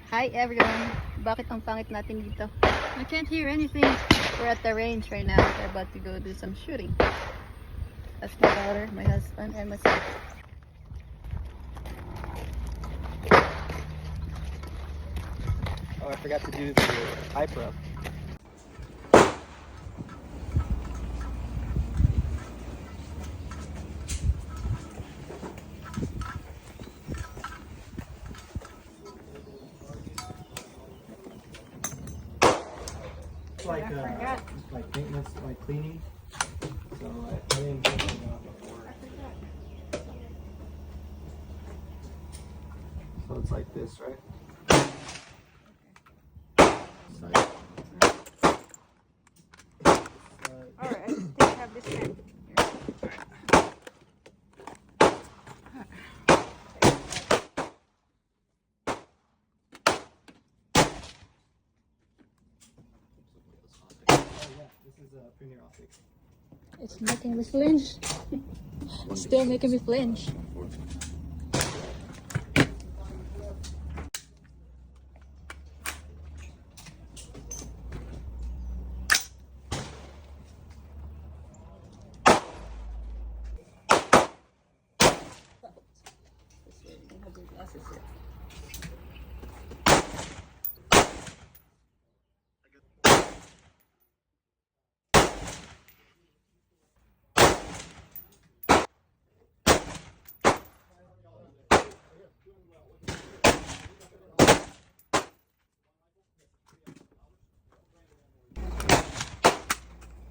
Hi everyone! Bakit ang pangit natin dito? I can't hear anything. We're at the range right now. We're about to go do some shooting. That's my daughter, my husband, and myself. Oh, I forgot to do the eye prep. It's like maintenance, like cleaning. So I didn't clean it up before. So it's like this, right? Alright, I think I have this hand. Oh yeah, this is Premier Optics. It's making me flinch. It's still making me flinch.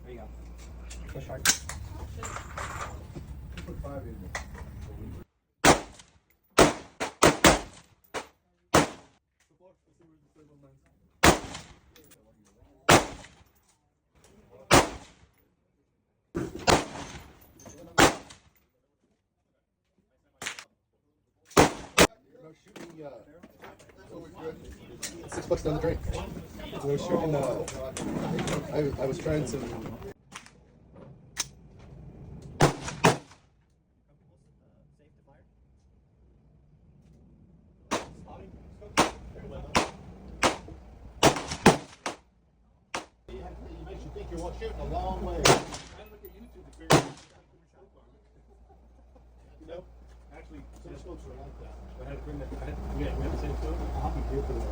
There you go. Push hard. Put 5 in there. $6 down the drain. So I was shooting. I was trying to. It makes you think you're shooting a long way. You know, actually, some scopes are like that. I had to bring that. We had the same scope. I'll be here for that.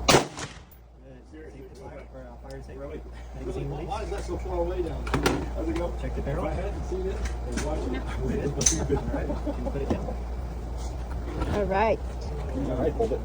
Fire safe. Really? Magazine release. Why is that so far away down there? How's it go? Check the barrel. If I hadn't seen it and watched it, I would have Alright, can you put it down? Alright. All right, hold it.